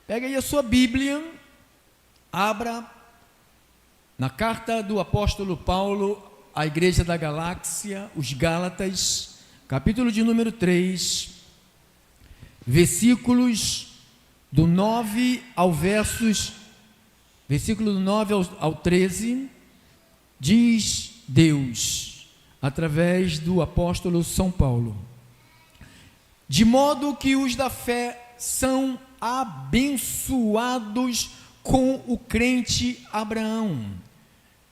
Pega aí a sua Bíblia, abra na carta do apóstolo Paulo à igreja da Galáxia, os Gálatas, capítulo de número 3, versículos do 9 ao versículo do 9 ao 13, diz Deus, através do apóstolo São Paulo: de modo que os da fé são abençoados com o crente Abraão.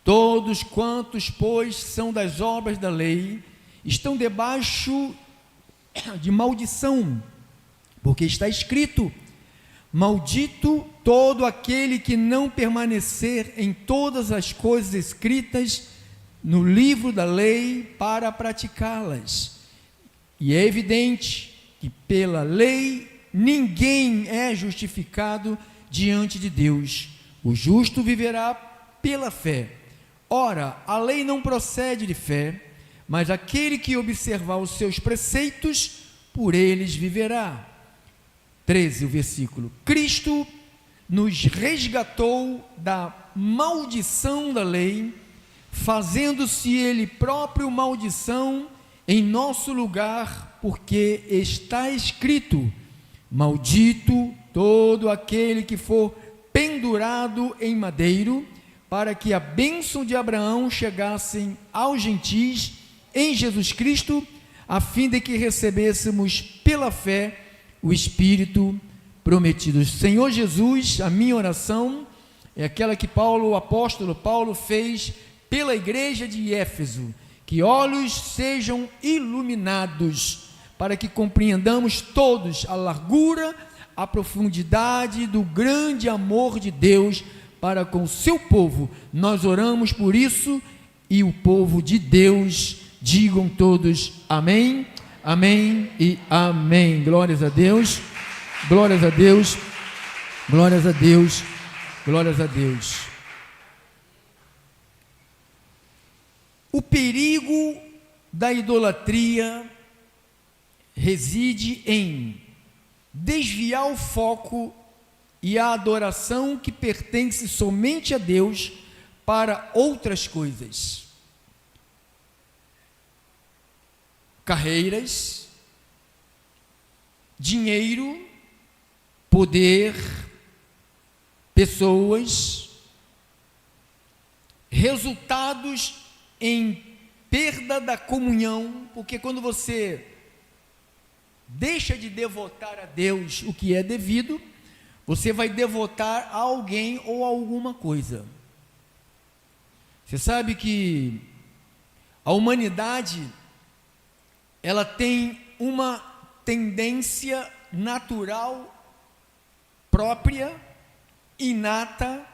Todos quantos, pois, são das obras da lei, estão debaixo de maldição, porque está escrito: maldito todo aquele que não permanecer em todas as coisas escritas no livro da lei para praticá-las. E é evidente que pela lei ninguém é justificado diante de Deus. O justo viverá pela fé. Ora, a lei não procede de fé, mas aquele que observar os seus preceitos, por eles viverá. 13, o versículo: Cristo nos resgatou da maldição da lei, fazendo-se Ele próprio maldição em nosso lugar, porque está escrito: maldito todo aquele que for pendurado em madeiro, para que a bênção de Abraão chegasse aos gentis em Jesus Cristo, a fim de que recebêssemos pela fé o Espírito prometido. Senhor Jesus, a minha oração é aquela que o apóstolo Paulo fez pela igreja de Éfeso: que olhos sejam iluminados, para que compreendamos todos a largura, a profundidade do grande amor de Deus para com o seu povo. Nós oramos por isso, e o povo de Deus digam todos amém, amém e amém. Glórias a Deus, glórias a Deus, glórias a Deus, glórias a Deus. O perigo da idolatria reside em desviar o foco e a adoração que pertence somente a Deus para outras coisas. Carreiras, dinheiro, poder, pessoas, resultados em perda da comunhão, porque quando você deixa de devotar a Deus o que é devido, você vai devotar a alguém ou a alguma coisa. Você sabe que a humanidade, ela tem uma tendência natural, própria, inata,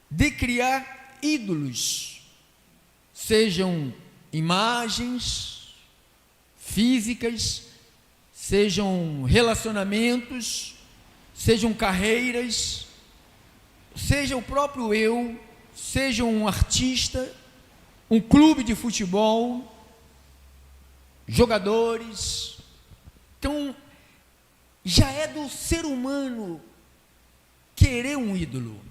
de criar ídolos, sejam imagens físicas, sejam relacionamentos, sejam carreiras, seja o próprio eu, seja um artista, um clube de futebol, jogadores. Então, já é do ser humano querer um ídolo.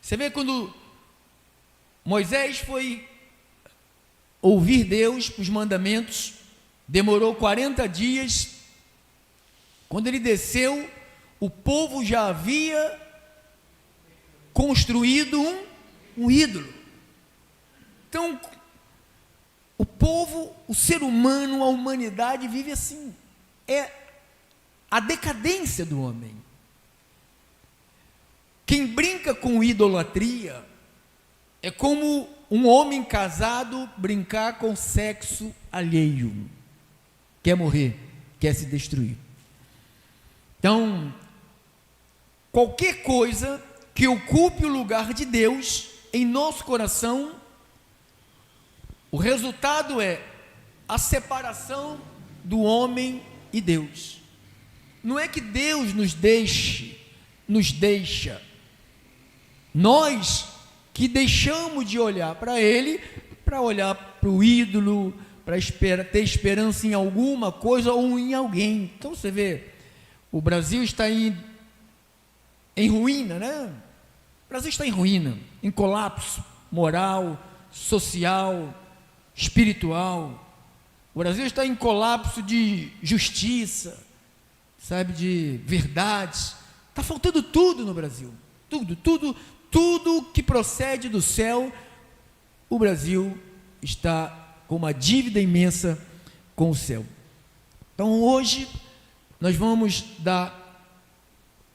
Você vê quando Moisés foi ouvir Deus, os mandamentos, demorou 40 dias. Quando ele desceu, o povo já havia construído um ídolo. Então, o povo, o ser humano, a humanidade vive assim. É a decadência do homem. Quem brinca com idolatria é como um homem casado brincar com sexo alheio. Quer morrer, quer se destruir. Então, qualquer coisa que ocupe o lugar de Deus em nosso coração, o resultado é a separação do homem e Deus. Não é que Deus nos deixa, nós que deixamos de olhar para Ele, para olhar para o ídolo, para ter esperança em alguma coisa ou em alguém. Então você vê, o Brasil está em ruína, né? O Brasil está em ruína, em colapso moral, social, espiritual. O Brasil está em colapso de justiça, sabe, de verdades. Está faltando tudo no Brasil. Tudo que procede do céu. O Brasil está com uma dívida imensa com o céu. Então hoje nós vamos dar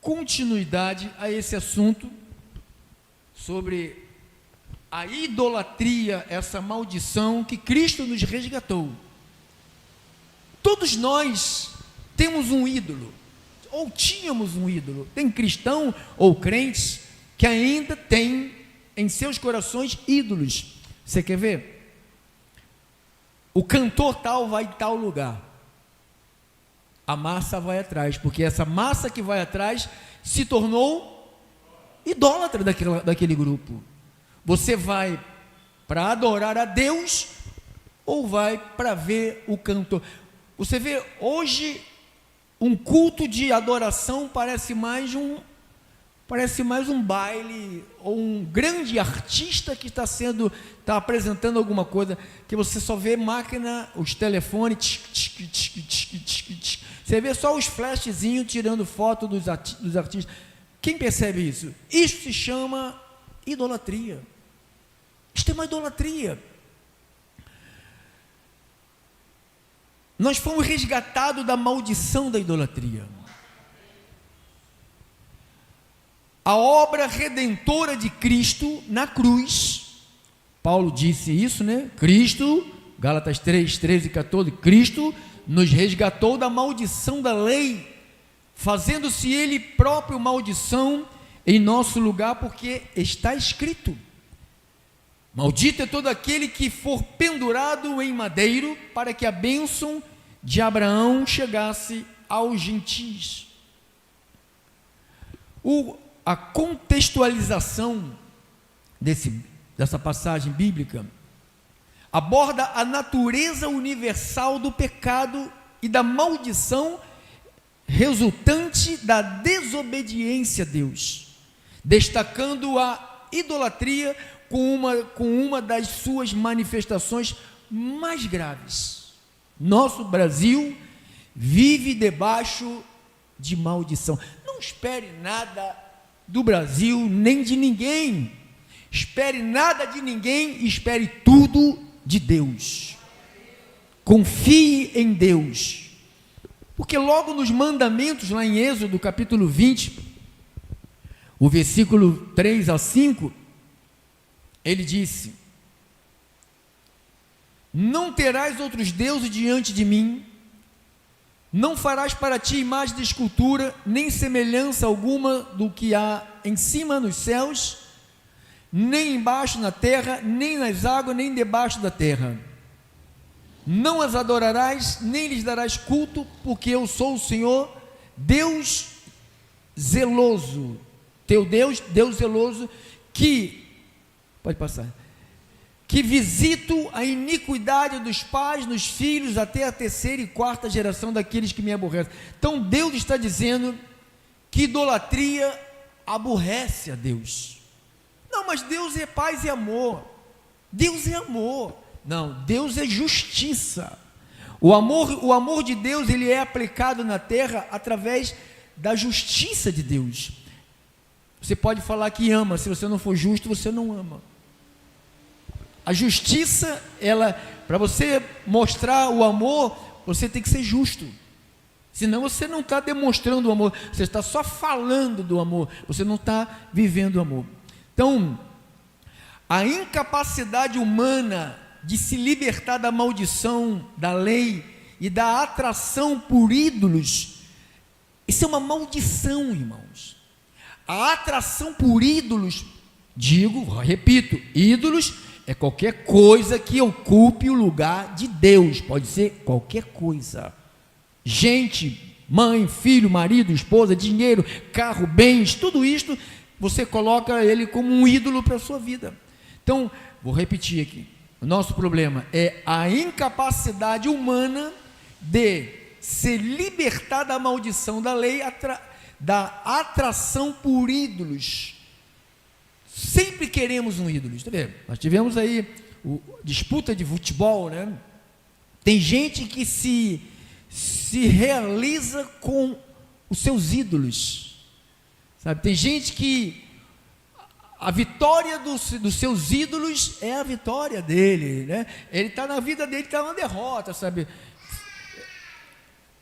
continuidade a esse assunto sobre a idolatria, essa maldição que Cristo nos resgatou. Todos nós temos um ídolo, ou tínhamos um ídolo. Tem cristão ou crentes que ainda tem em seus corações ídolos. Você quer ver? O cantor tal vai em tal lugar. A massa vai atrás, porque essa massa que vai atrás se tornou idólatra daquele grupo. Você vai para adorar a Deus ou vai para ver o cantor? Você vê, hoje, um culto de adoração parece mais um baile, ou um grande artista que está apresentando alguma coisa, que você só vê máquina, os telefones, você vê só os flashzinhos tirando foto dos artistas. Quem percebe isso? Isso se chama idolatria. Isto é uma idolatria. Nós fomos resgatados da maldição da idolatria. A obra redentora de Cristo na cruz, Paulo disse isso, né? Cristo, Gálatas 3, 13 e 14, Cristo nos resgatou da maldição da lei, fazendo-se Ele próprio maldição em nosso lugar, porque está escrito: maldito é todo aquele que for pendurado em madeiro, para que a bênção de Abraão chegasse aos gentios. A contextualização dessa passagem bíblica aborda a natureza universal do pecado e da maldição resultante da desobediência a Deus, destacando a idolatria com uma das suas manifestações mais graves. Nosso Brasil vive debaixo de maldição. Não espere nada do Brasil, nem de ninguém. Espere nada de ninguém, espere tudo de Deus. Confie em Deus. Porque logo nos mandamentos, lá em Êxodo, capítulo 20, o versículo 3 a 5, ele disse: não terás outros deuses diante de mim, não farás para ti imagem de escultura, nem semelhança alguma do que há em cima nos céus, nem embaixo na terra, nem nas águas, nem debaixo da terra. Não as adorarás, nem lhes darás culto, porque eu sou o Senhor, Deus zeloso, teu Deus, Deus zeloso, que visito a iniquidade dos pais nos filhos até a terceira e quarta geração daqueles que me aborrecem. Então Deus está dizendo que idolatria aborrece a Deus. Não, mas Deus é paz e amor. Deus é amor. Não, Deus é justiça. O amor de Deus, ele é aplicado na terra através da justiça de Deus. Você pode falar que ama, se você não for justo, você não ama. A justiça, para você mostrar o amor, você tem que ser justo. Senão você não está demonstrando o amor, você está só falando do amor, você não está vivendo o amor. Então, a incapacidade humana de se libertar da maldição da lei e da atração por ídolos, isso é uma maldição, irmãos. A atração por ídolos, repito, ídolos é qualquer coisa que ocupe o lugar de Deus, pode ser qualquer coisa. Gente, mãe, filho, marido, esposa, dinheiro, carro, bens, tudo isto, você coloca ele como um ídolo para a sua vida. Então, vou repetir aqui, o nosso problema é a incapacidade humana de se libertar da maldição da lei, da atração por ídolos. Sempre queremos um ídolo. Tá vendo? Nós tivemos aí disputa de futebol, né? Tem gente que se realiza com os seus ídolos, sabe? Tem gente que a vitória dos seus ídolos é a vitória dele, né? Ele está na vida dele, está uma derrota, sabe?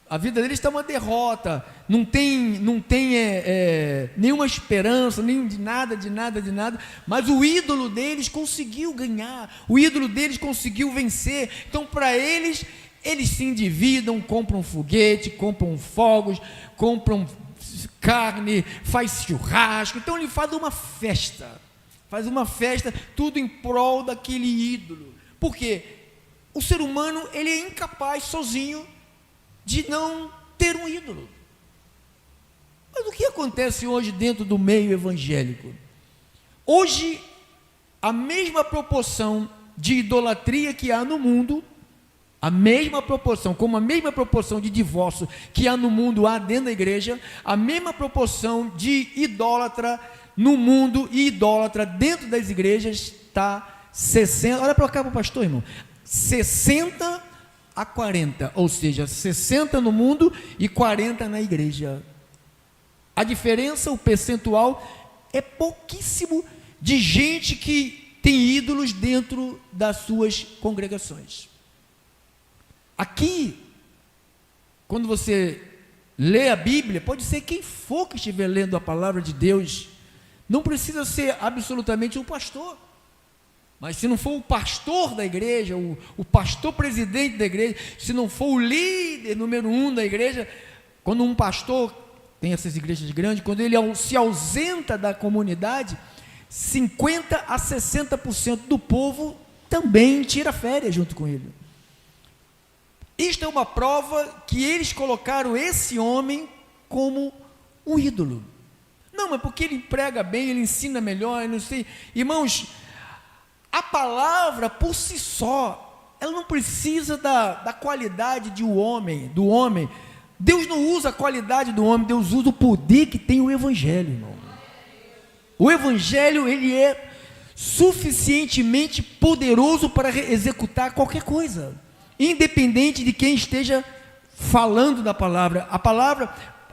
A vida dele está uma derrota, não tem nenhuma esperança, nem de nada, mas o ídolo deles conseguiu ganhar, o ídolo deles conseguiu vencer. Então, para eles se endividam, compram foguete, compram fogos, compram carne, faz churrasco. Então ele faz uma festa, tudo em prol daquele ídolo. Por quê? O ser humano, ele é incapaz sozinho de não ter um ídolo. Mas o que acontece hoje dentro do meio evangélico? Hoje, a mesma proporção de idolatria que há no mundo, a mesma proporção de divórcio que há no mundo, há dentro da igreja, a mesma proporção de idólatra no mundo e idólatra dentro das igrejas está 60, olha para cá para o pastor, irmão, 60 a 40, ou seja, 60 no mundo e 40 na igreja. A diferença, o percentual é pouquíssimo de gente que tem ídolos dentro das suas congregações. Aqui, quando você lê a Bíblia, pode ser quem for que estiver lendo a palavra de Deus, não precisa ser absolutamente um pastor, mas se não for o pastor da igreja, o pastor presidente da igreja, se não for o líder número 1 da igreja, quando um pastor, tem essas igrejas grandes, quando ele se ausenta da comunidade, 50 a 60% do povo também tira férias junto com ele. Isto é uma prova que eles colocaram esse homem como um ídolo. Não, mas porque ele prega bem, ele ensina melhor, eu não sei. Irmãos, a palavra por si só, ela não precisa da qualidade do homem. Deus não usa a qualidade do homem, Deus usa o poder que tem o Evangelho, irmão. O Evangelho, ele é suficientemente poderoso para executar qualquer coisa, independente de quem esteja falando da palavra.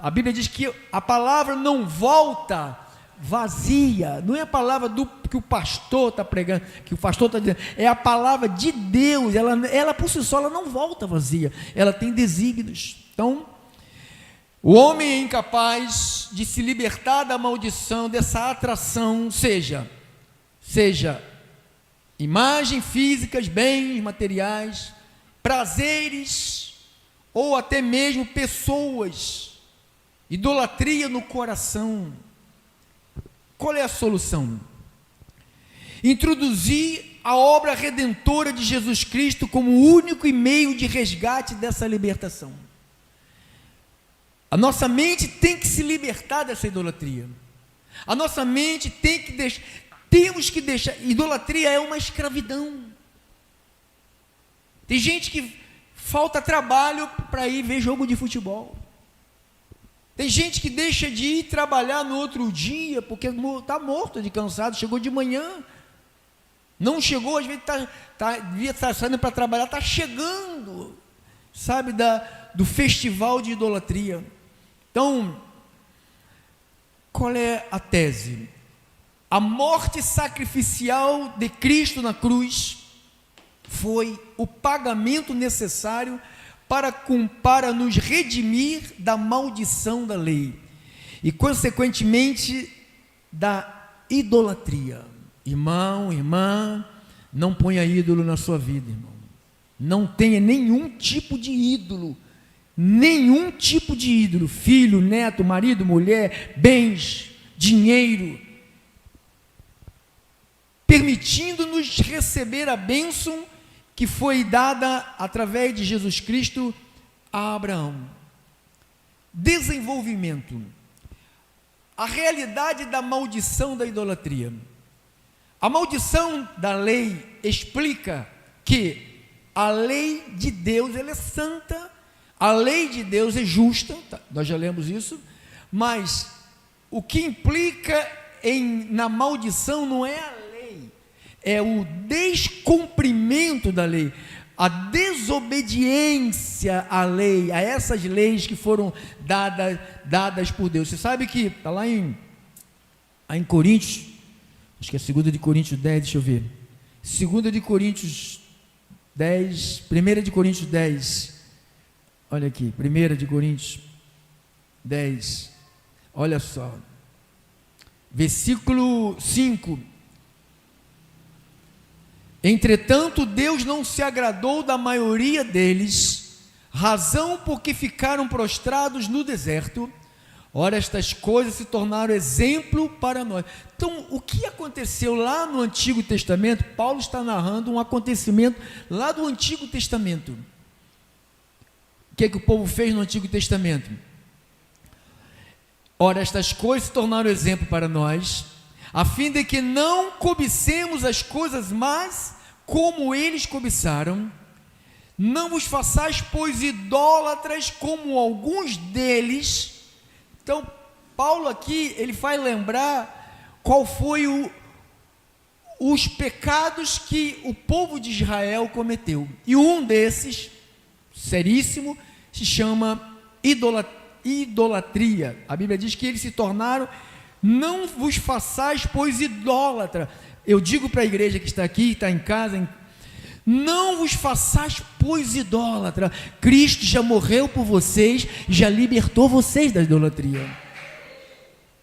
A Bíblia diz que a palavra não volta vazia, não é a palavra que o pastor está pregando, que o pastor está dizendo, é a palavra de Deus, ela por si só, ela não volta vazia, ela tem desígnios. Então, o homem é incapaz de se libertar da maldição, dessa atração, seja imagens físicas, bens materiais, prazeres, ou até mesmo pessoas, idolatria no coração. Qual é a solução? Introduzir a obra redentora de Jesus Cristo como o único meio de resgate dessa libertação. A nossa mente tem que se libertar dessa idolatria. A nossa mente temos que deixar, idolatria é uma escravidão. Tem gente que falta trabalho para ir ver jogo de futebol. Tem gente que deixa de ir trabalhar no outro dia, porque está morto de cansado, chegou de manhã, não chegou, às vezes devia estar saindo para trabalhar, está chegando, sabe, do festival de idolatria. Então, qual é a tese? A morte sacrificial de Cristo na cruz foi o pagamento necessário para nos redimir da maldição da lei e, consequentemente, da idolatria. Irmão, irmã, não ponha ídolo na sua vida, irmão. Não tenha nenhum tipo de ídolo, filho, neto, marido, mulher, bens, dinheiro, permitindo-nos receber a bênção que foi dada através de Jesus Cristo a Abraão. Desenvolvimento. A realidade da maldição da idolatria. A maldição da lei explica que a lei de Deus, ela é santa, a lei de Deus é justa, nós já lemos isso, Mas o que implica na maldição não é a lei, é o descumprimento da lei, a desobediência à lei, a essas leis que foram dadas por Deus. Você sabe que está lá em Coríntios, acho que é 2 de Coríntios 10, deixa eu ver, 2 de Coríntios 10, 1 de Coríntios 10, olha aqui, 1 de Coríntios 10, olha só, versículo 5: entretanto Deus não se agradou da maioria deles, razão porque ficaram prostrados no deserto. Ora, estas coisas se tornaram exemplo para nós. Então, o que aconteceu lá no Antigo Testamento? Paulo está narrando um acontecimento lá do Antigo Testamento. O que é que o povo fez no Antigo Testamento? Ora, estas coisas se tornaram exemplo para nós, a fim de que não cobicemos as coisas más como eles cobiçaram. Não vos façais, pois, idólatras como alguns deles. Então, Paulo aqui, ele faz lembrar qual foi os pecados que o povo de Israel cometeu. E um desses, seríssimo, se chama idolatria. A Bíblia diz que eles se tornaram, não vos façais, pois, idólatra. Eu digo para a igreja que está aqui, está em casa, não vos façais, pois, idólatra. Cristo já morreu por vocês, já libertou vocês da idolatria.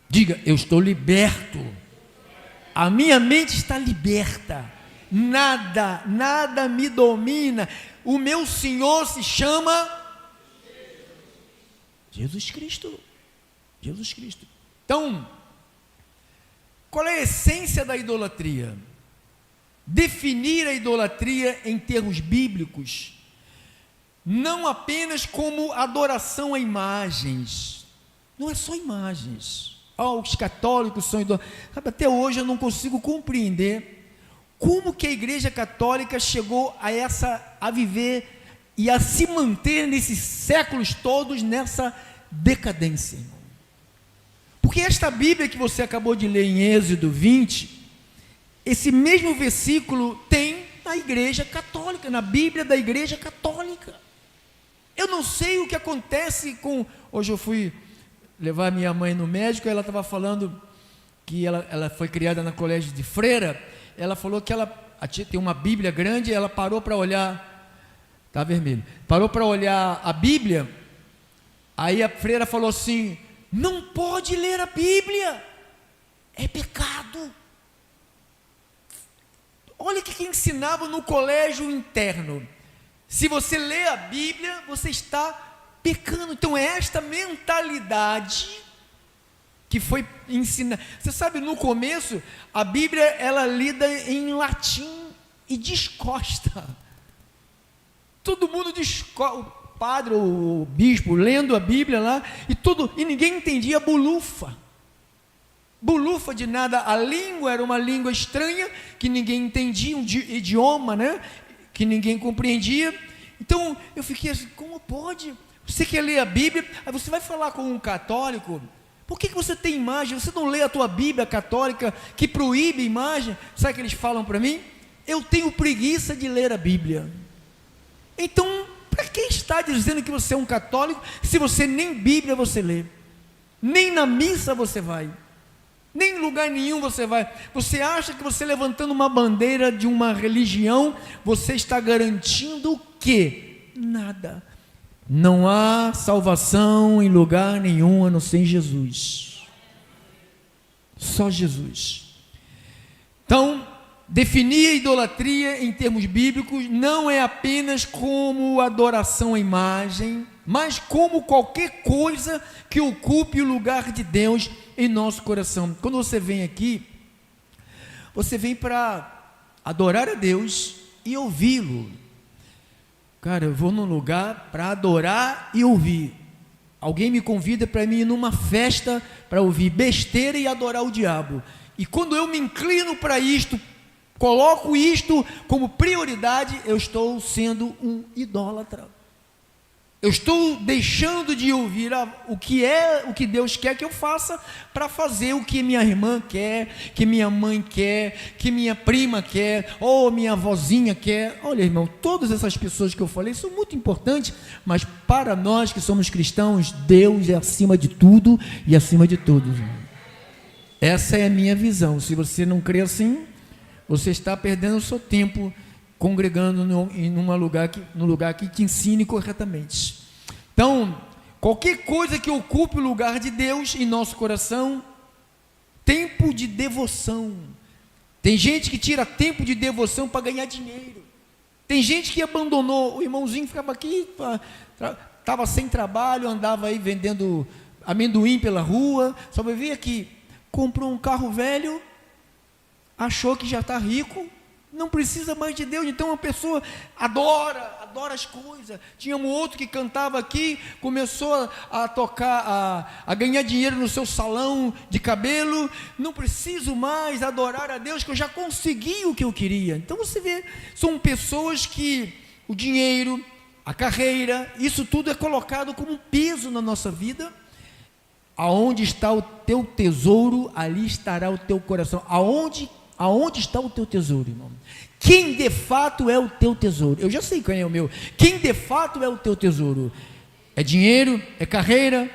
Diga, eu estou liberto, a minha mente está liberta, nada me domina. O meu Senhor se chama Jesus Cristo. Jesus Cristo. Então, qual é a essência da idolatria? Definir a idolatria em termos bíblicos, não apenas como adoração a imagens, não é só imagens. Os católicos são idólatras. Até hoje eu não consigo compreender como que a Igreja Católica chegou a viver e a se manter nesses séculos todos nessa decadência. Porque esta Bíblia que você acabou de ler em Êxodo 20, esse mesmo versículo tem na Igreja Católica, na Bíblia da Igreja Católica. Eu não sei o que acontece com... Hoje eu fui levar minha mãe no médico, ela estava falando que ela foi criada no colégio de freira. Ela falou que ela tem uma Bíblia grande, ela parou para olhar, está vermelho, parou para olhar a Bíblia, aí a freira falou assim, não pode ler a Bíblia, é pecado. Olha o que ensinava no colégio interno, se você lê a Bíblia, você está pecando. Então é esta mentalidade que foi ensinada. Você sabe, no começo, a Bíblia, ela lida em latim e descosta. Todo mundo descosta, o padre, o bispo, lendo a Bíblia lá, e ninguém entendia bolufa de nada. A língua era uma língua estranha, que ninguém entendia, um idioma, né, que ninguém compreendia. Então, eu fiquei assim, como pode? Você quer ler a Bíblia, aí você vai falar com um católico, por que você tem imagem? Você não lê a tua Bíblia católica, que proíbe imagem? Sabe o que eles falam para mim? Eu tenho preguiça de ler a Bíblia. Então, para que está dizendo que você é um católico, se você nem Bíblia você lê, nem na missa você vai, nem em lugar nenhum você vai? Você acha que você levantando uma bandeira de uma religião, você está garantindo o quê? Nada. Não há salvação em lugar nenhum a não ser em Jesus. Só Jesus. Então, definir a idolatria em termos bíblicos não é apenas como adoração à imagem, mas como qualquer coisa que ocupe o lugar de Deus em nosso coração. Quando você vem aqui, você vem para adorar a Deus e ouvi-lo. Cara, eu vou num lugar para adorar e ouvir. Alguém me convida para mim ir numa festa para ouvir besteira e adorar o diabo. E quando eu me inclino para isto, coloco isto como prioridade, eu estou sendo um idólatra. Eu estou deixando de ouvir o que Deus quer que eu faça, para fazer o que minha irmã quer, que minha mãe quer, que minha prima quer, ou minha avózinha quer. Olha, irmão, todas essas pessoas que eu falei são muito importantes, mas para nós que somos cristãos, Deus é acima de tudo e acima de todos. Essa é a minha visão. Se você não crê assim, você está perdendo o seu tempo congregando no lugar que te ensine corretamente. Então, qualquer coisa que ocupe o lugar de Deus em nosso coração, tempo de devoção. Tem gente que tira tempo de devoção para ganhar dinheiro. Tem gente que abandonou. O irmãozinho ficava aqui, estava sem trabalho, andava aí vendendo amendoim pela rua, só vai ver aqui, comprou um carro velho, achou que já está rico, não precisa mais de Deus. Então a pessoa adora as coisas. Tinha um outro que cantava aqui, começou a tocar, a ganhar dinheiro no seu salão de cabelo. Não preciso mais adorar a Deus, que eu já consegui o que eu queria. Então você vê, são pessoas que o dinheiro, a carreira, isso tudo é colocado como um peso na nossa vida. Aonde está o teu tesouro, ali estará o teu coração. Aonde está o teu tesouro, irmão? Quem de fato é o teu tesouro? Eu já sei quem é o meu. Quem de fato é o teu tesouro? É dinheiro? É carreira?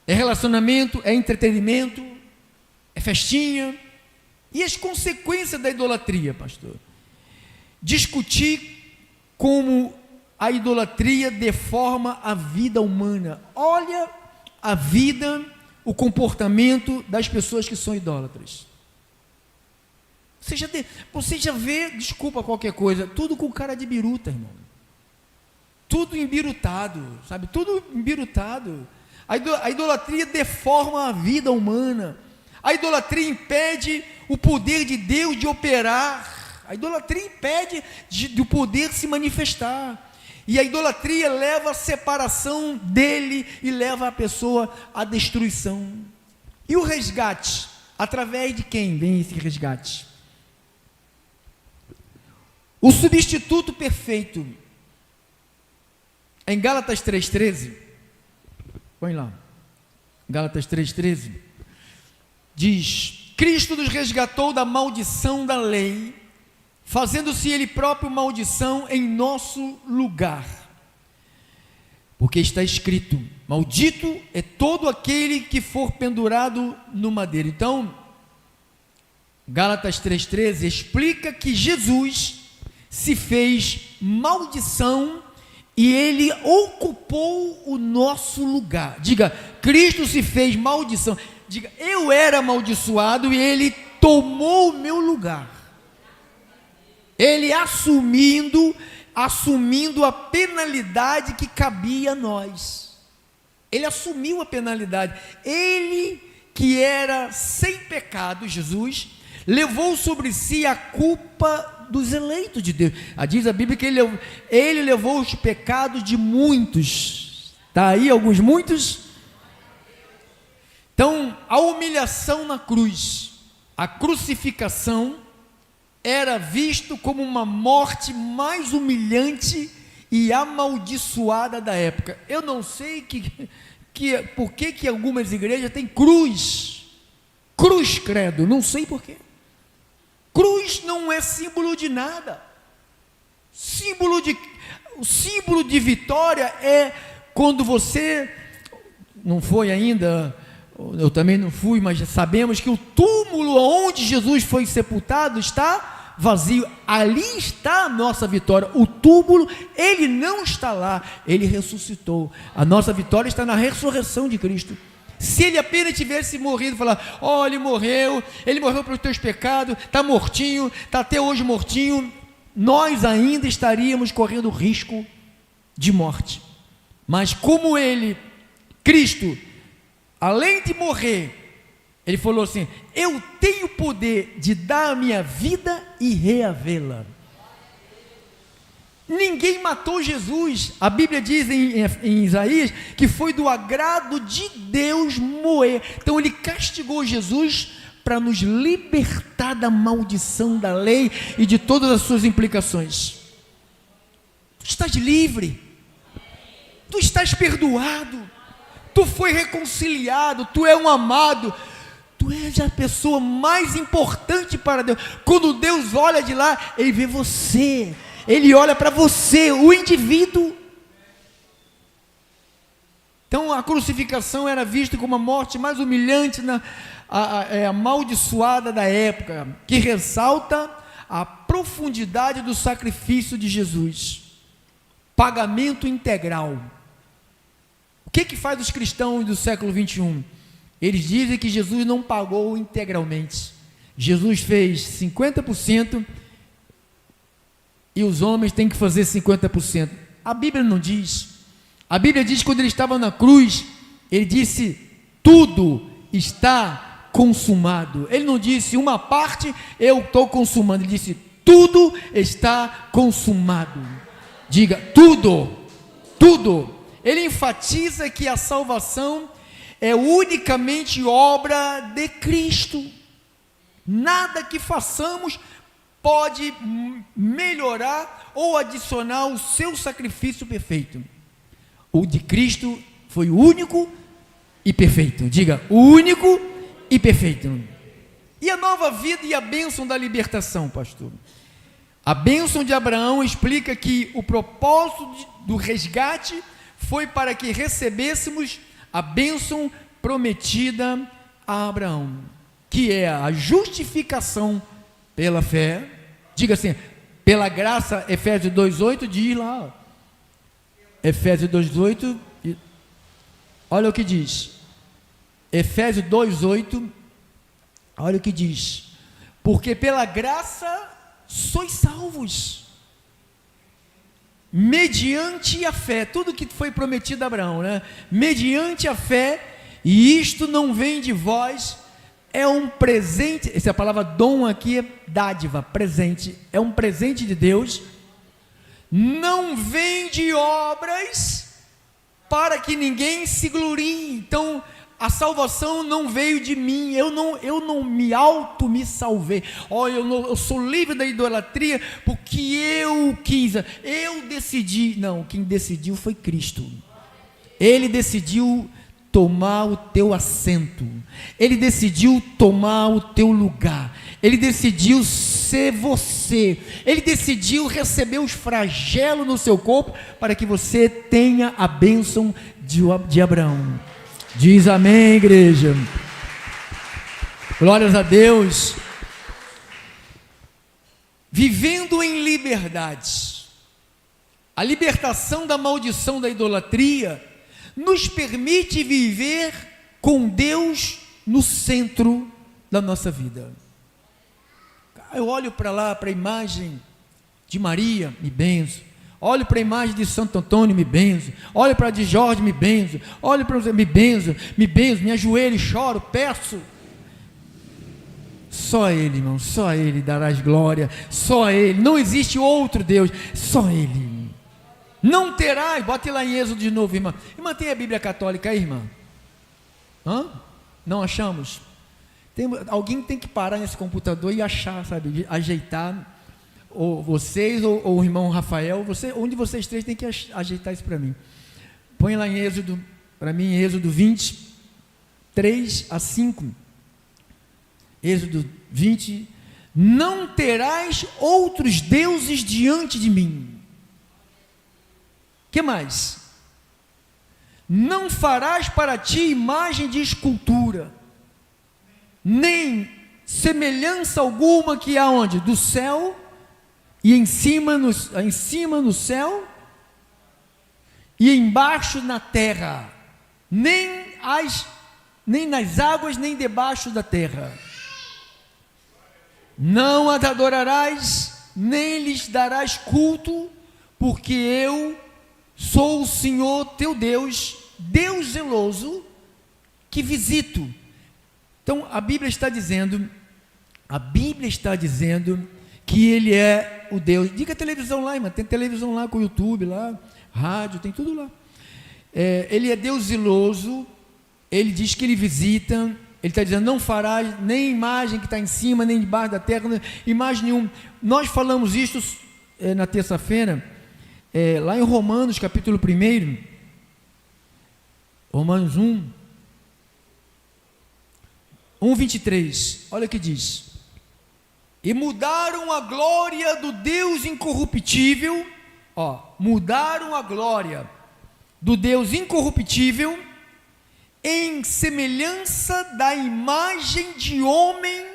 É relacionamento? É entretenimento? É festinha? E as consequências da idolatria, pastor? Discutir como a idolatria deforma a vida humana. Olha a vida, o comportamento das pessoas que são idólatras. Você já vê, desculpa qualquer coisa, tudo com cara de biruta, irmão. Tudo embirutado, sabe? Tudo embirutado. A idolatria deforma a vida humana. A idolatria impede o poder de Deus de operar. A idolatria impede do poder se manifestar. E a idolatria leva à separação dele e leva a pessoa à destruição. E o resgate? Através de quem vem esse resgate? O substituto perfeito, em Gálatas 3,13, põe lá, Gálatas 3,13, diz: Cristo nos resgatou da maldição da lei, fazendo-se Ele próprio maldição em nosso lugar, porque está escrito: maldito é todo aquele que for pendurado no madeiro. Então, Gálatas 3,13 explica que Jesus se fez maldição e Ele ocupou o nosso lugar. Diga, Cristo se fez maldição. Diga, eu era amaldiçoado e Ele tomou o meu lugar. Ele assumindo a penalidade que cabia a nós. Ele assumiu a penalidade. Ele, que era sem pecado, Jesus, levou sobre si a culpa dos eleitos de Deus. Diz a Bíblia que ele levou os pecados de muitos. Está aí alguns muitos? Então, a humilhação na cruz, a crucificação, era visto como uma morte mais humilhante e amaldiçoada da época. Eu não sei por que algumas igrejas têm cruz credo, não sei por quê. Cruz não é símbolo de nada. O símbolo de vitória é quando você não foi ainda, eu também não fui, mas sabemos que o túmulo onde Jesus foi sepultado está vazio. Ali está a nossa vitória. O túmulo, ele não está lá, ele ressuscitou. A nossa vitória está na ressurreição de Cristo. Se ele apenas tivesse morrido, falar, ele morreu pelos teus pecados, está mortinho, está até hoje mortinho, nós ainda estaríamos correndo risco de morte. Mas como Cristo, além de morrer, ele falou assim: eu tenho poder de dar a minha vida e reavê-la. Ninguém matou Jesus. A Bíblia diz em Isaías que foi do agrado de Deus moer. Então ele castigou Jesus para nos libertar da maldição da lei e de todas as suas implicações. Tu estás livre. Tu estás perdoado, tu foi reconciliado, tu é um amado, tu és a pessoa mais importante para Deus. Quando Deus olha de lá, Ele vê você, Ele olha para você, o indivíduo. Então a crucificação era vista como a morte mais humilhante, amaldiçoada da época, que ressalta a profundidade do sacrifício de Jesus. Pagamento integral. O que faz os cristãos do século 21? Eles dizem que Jesus não pagou integralmente. Jesus fez 50% e os homens têm que fazer 50%. A Bíblia não diz. A Bíblia diz que quando ele estava na cruz, ele disse: tudo está consumado. Ele não disse uma parte, eu estou consumando. Ele disse: tudo está consumado. Diga, tudo, tudo. Ele enfatiza que a salvação é unicamente obra de Cristo. Nada que façamos pode melhorar ou adicionar o seu sacrifício perfeito. O de Cristo foi o único e perfeito. Diga, o único e perfeito. E a nova vida e a bênção da libertação, pastor? A bênção de Abraão explica que o propósito do resgate foi para que recebêssemos a bênção prometida a Abraão, que é a justificação pela fé. Diga assim, pela graça. Efésios 2,8 diz lá, Efésios 2,8, olha o que diz, Efésios 2,8, olha o que diz: porque pela graça sois salvos, mediante a fé. Tudo que foi prometido a Abraão, né? Mediante a fé, e isto não vem de vós, é um presente. Essa palavra dom aqui é dádiva, presente, é um presente de Deus, não vem de obras, para que ninguém se glorie. Então a salvação não veio de mim, eu não me salvei. Eu sou livre da idolatria porque eu quis, eu decidi. Não, quem decidiu foi Cristo. Ele decidiu tomar o teu assento, Ele decidiu tomar o teu lugar, Ele decidiu ser você, Ele decidiu receber os flagelos no seu corpo, para que você tenha a bênção de Abraão. Diz amém, igreja. Glórias a Deus. Vivendo em liberdade, a libertação da maldição da idolatria nos permite viver com Deus no centro da nossa vida. Eu olho para lá, para a imagem de Maria, me benzo. Olho para a imagem de Santo Antônio, me benzo. Olho para a de Jorge, me benzo. Olho para me benzo, me ajoelho, choro, peço. Só Ele, irmão, só Ele darás glória, só Ele, não existe outro Deus, só Ele. Não terás, bote lá em Êxodo de novo, irmã. Irmã, tem a Bíblia católica aí, irmã? Não achamos? Alguém tem que parar nesse computador e achar, sabe, ajeitar. Ou vocês, ou o irmão Rafael, um de vocês três tem que ajeitar isso para mim. Põe lá em Êxodo, para mim, em Êxodo 20, 3-5. Êxodo 20: não terás outros deuses diante de mim. Que mais? Não farás para ti imagem de escultura, nem semelhança alguma que há onde? Do céu, e em cima no céu, e embaixo na terra, nem nas águas, nem debaixo da terra. Não as adorarás, nem lhes darás culto, porque eu sou o Senhor teu Deus, Deus zeloso, que visito. Então a Bíblia está dizendo que Ele é o Deus. Diga a televisão lá, irmã, tem televisão lá com o YouTube lá, rádio, tem tudo lá. Ele é Deus zeloso. Ele diz que Ele visita. Ele está dizendo: não farás nem imagem que está em cima, nem debaixo da terra, imagem nenhuma. Nós falamos isso na terça-feira, lá em Romanos capítulo 1, Romanos 1:23, olha o que diz: e mudaram a glória do Deus incorruptível, mudaram a glória do Deus incorruptível em semelhança da imagem de homem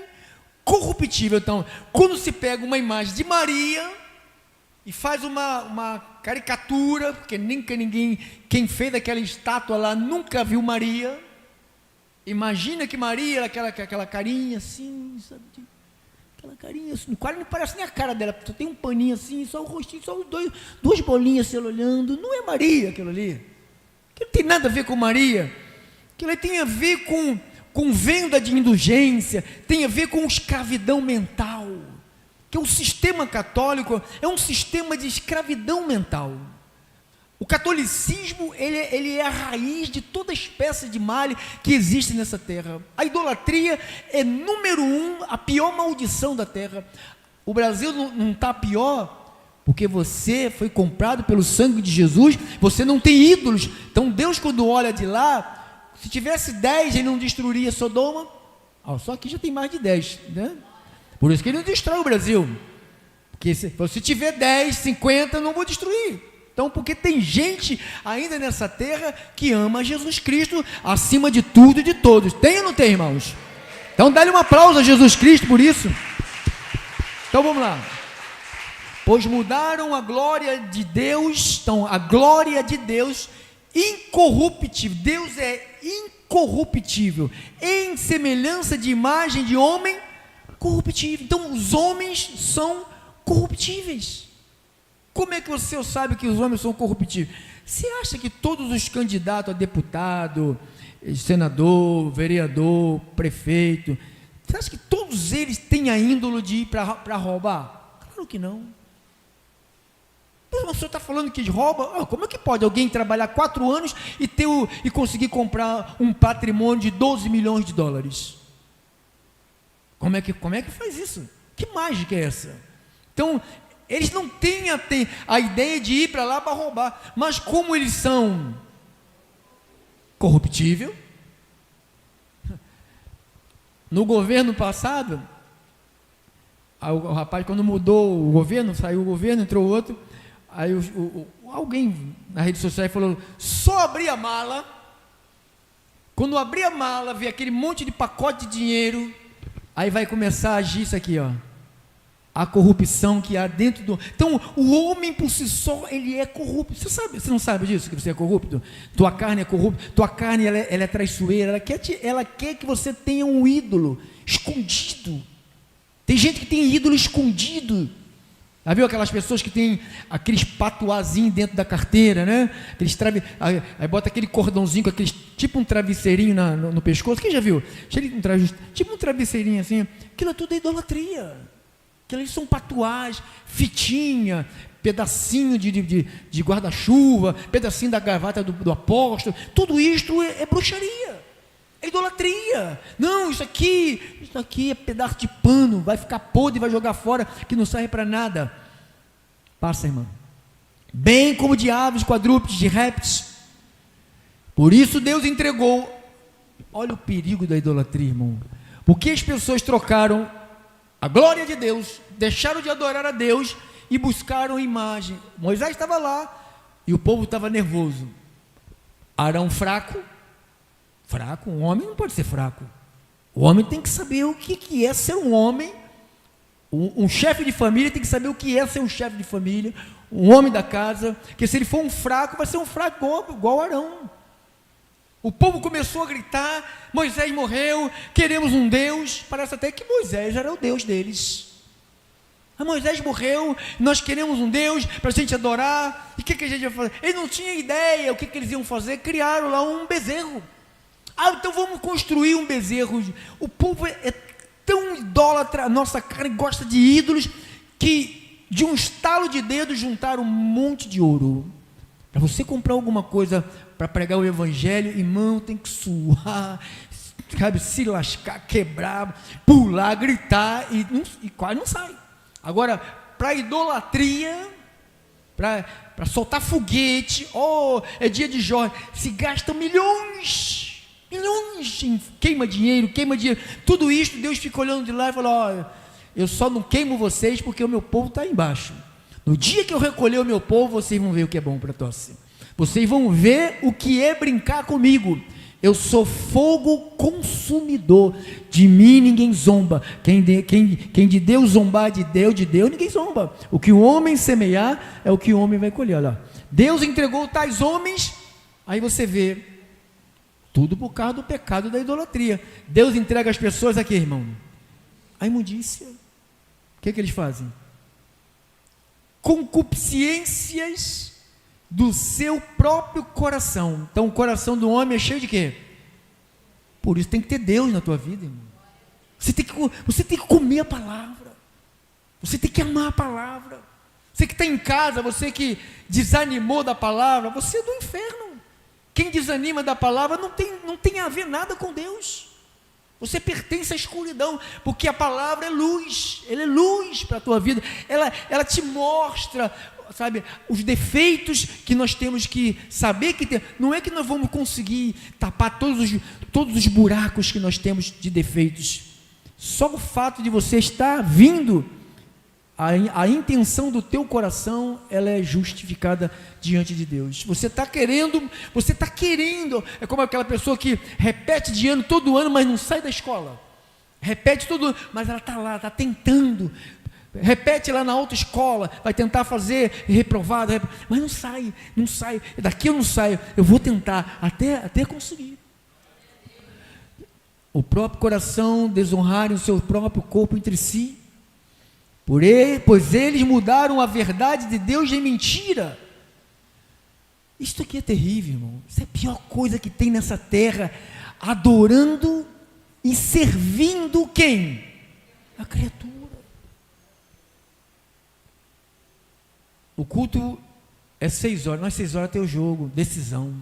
corruptível. Então, quando se pega uma imagem de Maria e faz uma caricatura, porque ninguém, quem fez aquela estátua lá nunca viu Maria. Imagina que Maria era aquela carinha assim, sabe? Aquela carinha assim, quase não parece nem a cara dela, só tem um paninho assim, só o rostinho, só duas bolinhas assim, olhando. Não é Maria aquilo ali. Aquilo não tem nada a ver com Maria. Aquilo tem a ver com venda de indulgência, tem a ver com escravidão mental. Que o sistema católico é um sistema de escravidão mental. O catolicismo, ele é a raiz de toda espécie de mal que existe nessa terra. A idolatria é número 1, a pior maldição da terra. O Brasil não está pior, porque você foi comprado pelo sangue de Jesus, você não tem ídolos. Então Deus, quando olha de lá, se tivesse 10, ele não destruiria Sodoma. Só aqui já tem mais de 10, né? Por isso que ele não destrói o Brasil. Porque se tiver 10, 50, eu não vou destruir. Então, porque tem gente ainda nessa terra que ama Jesus Cristo acima de tudo e de todos. Tem ou não tem, irmãos? Então, dá-lhe um aplauso a Jesus Cristo por isso. Então, vamos lá. Pois mudaram a glória de Deus. Então, a glória de Deus incorruptível. Deus é incorruptível, em semelhança de imagem de homem corruptível. Então, os homens são corruptíveis. Como é que você sabe que os homens são corruptíveis? Você acha que todos os candidatos a deputado, senador, vereador, prefeito, você acha que todos eles têm a índole de ir para roubar? Claro que não. Mas o senhor está falando que rouba? Como é que pode alguém trabalhar 4 anos e conseguir comprar um patrimônio de 12 milhões de dólares? Como é que faz isso? Que mágica é essa? Então, eles não têm a ideia de ir para lá para roubar, mas como eles são corruptível, no governo passado, o rapaz, quando mudou o governo, saiu o governo, entrou outro, aí alguém na rede social falou: só abrir a mala, quando abrir a mala, ver aquele monte de pacote de dinheiro, aí vai começar a agir isso aqui, a corrupção que há dentro do... Então, o homem por si só, ele é corrupto. Você não sabe disso, que você é corrupto? Tua carne é corrupta, tua carne ela é traiçoeira, ela quer que você tenha um ídolo escondido. Tem gente que tem ídolo escondido. Já viu aquelas pessoas que tem aqueles patuazinhos dentro da carteira, né? Aí bota aquele cordãozinho com tipo um travesseirinho no pescoço. Quem já viu? Tipo um travesseirinho assim. Aquilo tudo é idolatria. Aqueles são patuais, fitinha, pedacinho de guarda-chuva, pedacinho da gravata do apóstolo. Tudo isto é bruxaria, é idolatria. Não, isso aqui é pedaço de pano, vai ficar podre e vai jogar fora, que não serve para nada. Passa, irmão. Bem como de aves, quadrúpedes, de répteis. Por isso Deus entregou. Olha o perigo da idolatria, irmão. Porque as pessoas trocaram a glória de Deus, deixaram de adorar a Deus e buscaram imagem. Moisés estava lá e o povo estava nervoso. Arão fraco, um homem não pode ser fraco. O homem tem que saber o que é ser um homem. Um chefe de família tem que saber o que é ser um chefe de família, um homem da casa, que se ele for um fraco, vai ser um fraco igual Arão. O povo começou a gritar: Moisés morreu, queremos um Deus. Parece até que Moisés era o Deus deles. Moisés morreu, nós queremos um Deus para a gente adorar. E o que a gente ia fazer? Eles não tinham ideia o que eles iam fazer. Criaram lá um bezerro. Então vamos construir um bezerro. O povo é tão idólatra, a nossa carne gosta de ídolos, que de um estalo de dedos juntaram um monte de ouro. Para você comprar alguma coisa para pregar o evangelho, irmão, tem que suar, sabe, se lascar, quebrar, pular, gritar e quase não sai. Agora, para idolatria, para soltar foguete. É dia de Jorge, se gasta milhões em queima dinheiro, tudo isso. Deus fica olhando de lá e fala: eu só não queimo vocês porque o meu povo está embaixo. No dia que eu recolher o meu povo, vocês vão ver o que é bom para tosse, vocês vão ver o que é brincar comigo. Eu sou fogo consumidor, de mim ninguém zomba. Quem de Deus zombar, de Deus ninguém zomba. O que o homem semear é o que o homem vai colher. Olha, Deus entregou tais homens, aí você vê, tudo por causa do pecado da idolatria. Deus entrega as pessoas aqui, irmão, a imundícia. O que eles fazem? Concupiscências do seu próprio coração. Então o coração do homem é cheio de quê? Por isso tem que ter Deus na tua vida, irmão. Você tem que comer a palavra, você tem que amar a palavra. Você que está em casa, você que desanimou da palavra, você é do inferno. Quem desanima da palavra não tem a ver nada com Deus. Você pertence à escuridão, porque a palavra é luz, ela é luz para a tua vida, ela te mostra, sabe, os defeitos que nós temos que saber que tem. Não é que nós vamos conseguir tapar todos os buracos que nós temos de defeitos. Só o fato de você estar vindo, a intenção do teu coração, ela é justificada diante de Deus. Você está querendo, é como aquela pessoa que repete de ano, todo ano, mas não sai da escola, repete todo ano, mas ela está lá, está tentando, repete lá na autoescola, vai tentar fazer reprovado, mas não sai, daqui eu não saio, eu vou tentar, até conseguir. O próprio coração desonrarem o seu próprio corpo entre si, pois eles mudaram a verdade de Deus em mentira. Isto aqui é terrível, irmão. Isso é a pior coisa que tem nessa terra. Adorando e servindo quem? A criatura. O culto é 6 horas, nós 6 horas tem o jogo, decisão.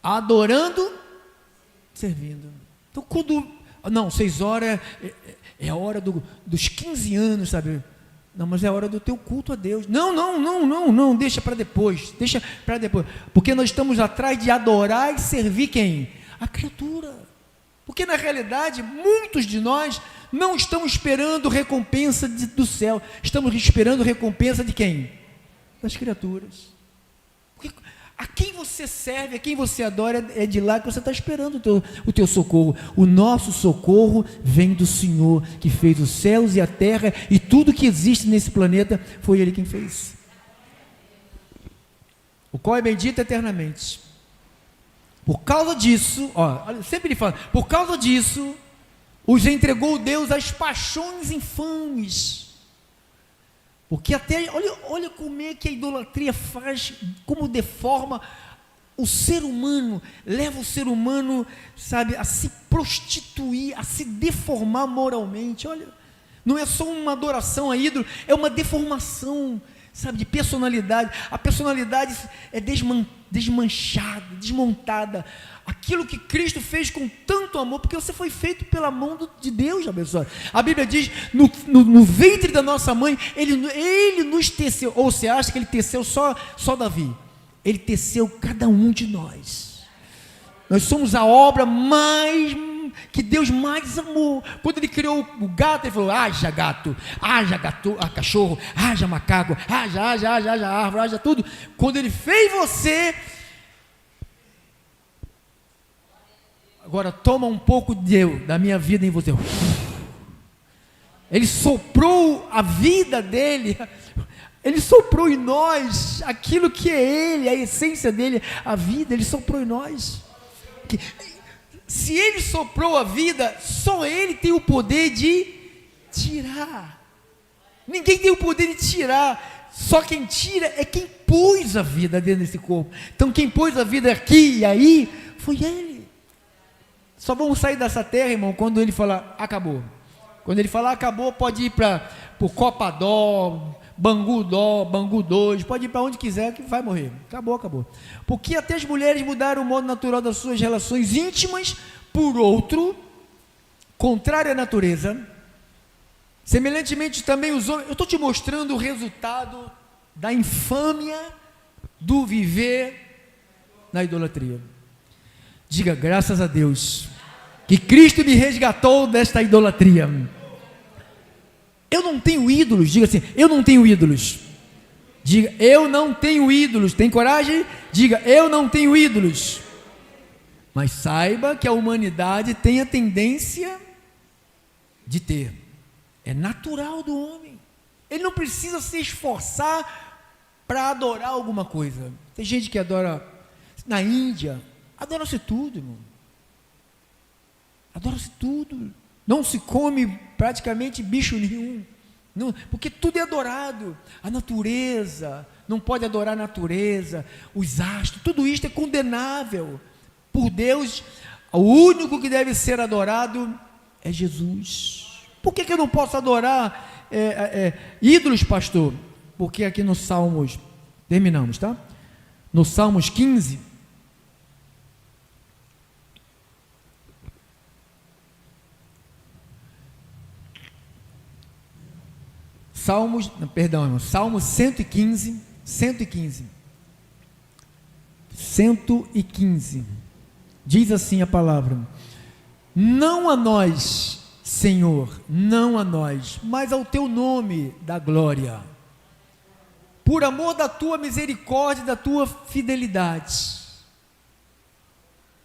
Adorando, servindo. Então não, 6 horas é a hora dos 15 anos, sabe? Não, mas é a hora do teu culto a Deus. Não, deixa para depois, porque nós estamos atrás de adorar e servir quem? A criatura. Porque na realidade, muitos de nós não estamos esperando recompensa do céu, estamos esperando recompensa de quem? Das criaturas. Porque a quem você serve, a quem você adora, é de lá que você está esperando o teu socorro. O nosso socorro vem do Senhor, que fez os céus e a terra, e tudo que existe nesse planeta, foi Ele quem fez, o qual é bendito eternamente. Por causa disso, sempre ele fala, por causa disso, os entregou Deus às paixões infames. Porque até, olha como é que a idolatria faz, como deforma o ser humano, leva o ser humano, sabe, a se prostituir, a se deformar moralmente. Olha, não é só uma adoração a ídolo, é uma deformação, sabe, de personalidade. A personalidade é desmanchada, desmontada. Aquilo que Cristo fez com tanto amor, porque você foi feito pela mão de Deus, abençoado. A Bíblia diz, no ventre da nossa mãe, Ele nos teceu. Ou você acha que Ele teceu só Davi? Ele teceu cada um de nós. Nós somos a obra que Deus mais amou. Quando Ele criou o gato, Ele falou: haja gato, cachorro, haja macaco, haja árvore, haja tudo. Quando Ele fez você, agora toma um pouco da minha vida em você. Ele soprou a vida dele, Ele soprou em nós aquilo que é Ele, a essência dele, a vida. Ele soprou em nós. Se Ele soprou a vida, só Ele tem o poder de tirar. Ninguém tem o poder de tirar. Só quem tira é quem pôs a vida dentro desse corpo. Então quem pôs a vida aqui e aí foi Ele. Só vamos sair dessa terra, irmão, quando Ele falar acabou. Quando Ele falar acabou, pode ir para o Copadó, Bangu 2, pode ir para onde quiser que vai morrer. Acabou. Porque até as mulheres mudaram o modo natural das suas relações íntimas por outro, contrário à natureza, Semelhantemente também os homens. Eu estou te mostrando o resultado da infâmia do viver na idolatria. Diga, graças a Deus que Cristo me resgatou desta idolatria. Eu não tenho ídolos. Diga assim, eu não tenho ídolos. Diga, eu não tenho ídolos. Tem coragem? Diga, eu não tenho ídolos. Mas saiba que a humanidade tem a tendência de ter. É natural do homem. Ele não precisa se esforçar para adorar alguma coisa. Tem gente que adora, na Índia, adora-se tudo, irmão. Adora-se tudo. Não se come praticamente bicho nenhum. Não, porque tudo é adorado. A natureza, não pode adorar a natureza, os astros, tudo isto é condenável. Por Deus, o único que deve ser adorado é Jesus. Por que eu não posso adorar ídolos, pastor? Porque aqui no Salmos, terminamos, tá? No Salmos 15, Salmo 115, 115, diz assim a palavra: não a nós, Senhor, não a nós, mas ao teu nome da glória, por amor da tua misericórdia e da tua fidelidade.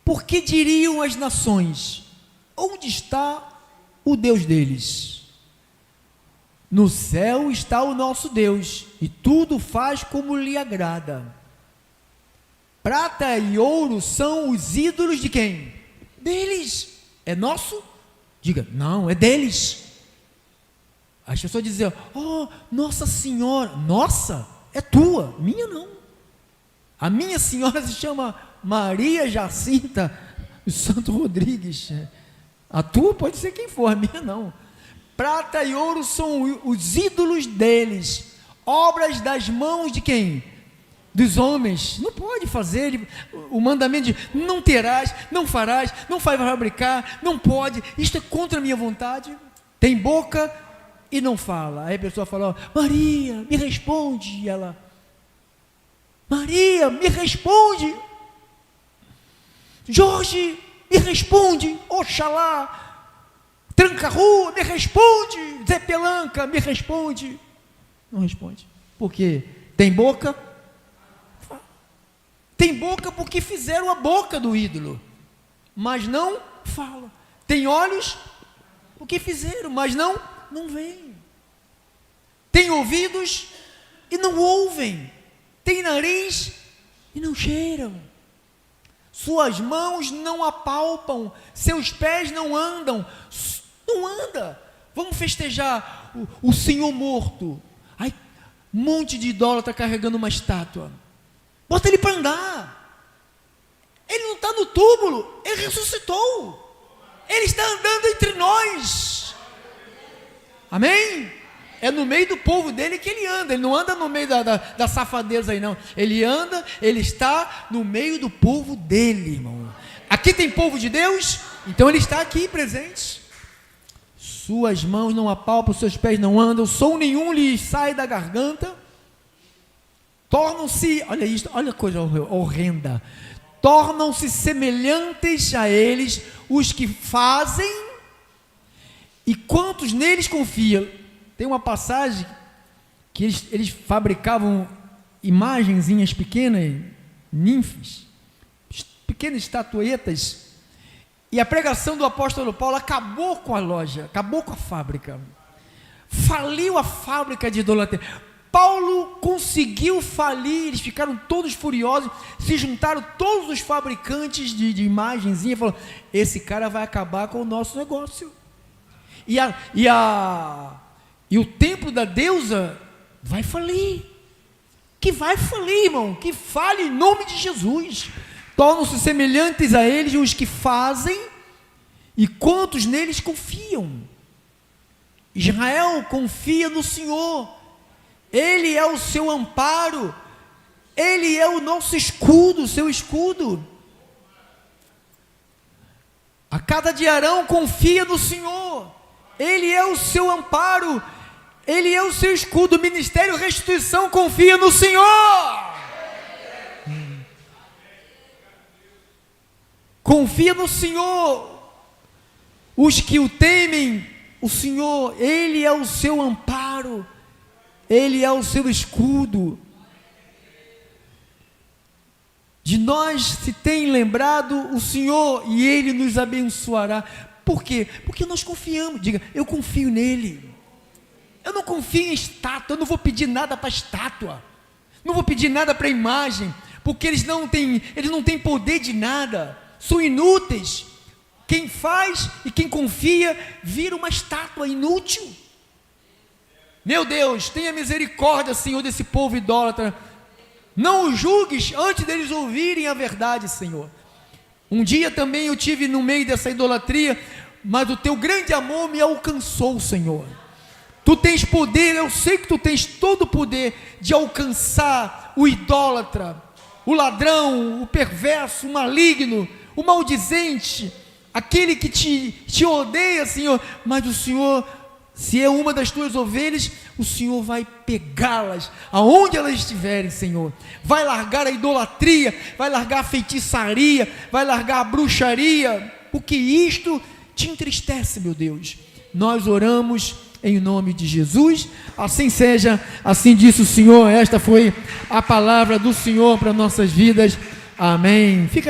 Porque diriam as nações: onde está o Deus deles? No céu está o nosso Deus, e tudo faz como lhe agrada. Prata e ouro são os ídolos de quem? Deles. É nosso? Diga, não, é deles. As pessoas dizem, oh, Nossa Senhora. Nossa, é tua, minha não. A minha senhora se chama Maria Jacinta Santo Rodrigues. A tua pode ser quem for, a minha não. Prata e ouro são os ídolos deles, obras das mãos de quem? Dos homens. Não pode fazer o mandamento de não terás, não farás, não vai fabricar, não pode, isto é contra a minha vontade. Tem boca e não fala. Aí a pessoa fala, Maria, me responde. E ela, Maria, me responde. Jorge, me responde. Oxalá. Tranca-rua, me responde. Zé Pelanca, me responde. Não responde. Por quê? Tem boca? Tem boca porque fizeram a boca do ídolo, mas não fala. Tem olhos porque fizeram, mas não veem. Tem ouvidos e não ouvem. Tem nariz e não cheiram. Suas mãos não apalpam, seus pés não andam. Não anda. Vamos festejar o Senhor morto. Ai, um monte de idólatra carregando uma estátua. Bota ele para andar. Ele não está no túmulo, ele ressuscitou. Ele está andando entre nós. Amém? É no meio do povo dele que ele anda. Ele não anda no meio da safadeza aí não. Ele anda, ele está no meio do povo dele, irmão. Aqui tem povo de Deus, então ele está aqui presente. Suas mãos não apalpam, seus pés não andam, som nenhum lhe sai da garganta. Tornam-se, olha isso, olha a coisa horrenda. Tornam-se semelhantes a eles os que fazem e quantos neles confiam. Tem uma passagem que eles fabricavam imagenzinhas pequenas, ninfes, pequenas estatuetas, e a pregação do apóstolo Paulo acabou com a loja, acabou com a fábrica, faliu a fábrica de idolatria. Paulo conseguiu falir, eles ficaram todos furiosos, se juntaram todos os fabricantes de imagenzinha e falaram, esse cara vai acabar com o nosso negócio. E o templo da deusa vai falir. Que vai falir, irmão, que fale em nome de Jesus. Tornam-se semelhantes a eles os que fazem e quantos neles confiam. Israel confia no Senhor. Ele é o seu amparo, Ele é o nosso escudo, seu escudo. A casa de Arão confia no Senhor, Ele é o seu amparo, Ele é o seu escudo. Ministério Restituição confia no Senhor. Confia no Senhor. Os que o temem, o Senhor, Ele é o seu amparo, Ele é o seu escudo. De nós se tem lembrado o Senhor e Ele nos abençoará. Por quê? Porque nós confiamos. Diga, eu confio nele. Eu não confio em estátua, eu não vou pedir nada para estátua, não vou pedir nada para imagem, porque eles não têm poder de nada, são inúteis. Quem faz e quem confia vira uma estátua inútil. Meu Deus, tenha misericórdia, Senhor, desse povo idólatra. Não os julgues antes deles ouvirem a verdade, Senhor. Um dia também eu tive no meio dessa idolatria, mas o teu grande amor me alcançou, Senhor. Tu tens poder, eu sei que tu tens todo o poder de alcançar o idólatra, o ladrão, o perverso, o maligno, o maldizente, aquele que te odeia, Senhor. Mas o Senhor, se é uma das tuas ovelhas, o Senhor vai pegá-las aonde elas estiverem, Senhor. Vai largar a idolatria, vai largar a feitiçaria, vai largar a bruxaria, porque isto te entristece, meu Deus. Nós oramos em nome de Jesus, assim seja, assim disse o Senhor. Esta foi a palavra do Senhor para nossas vidas. Amém. Fica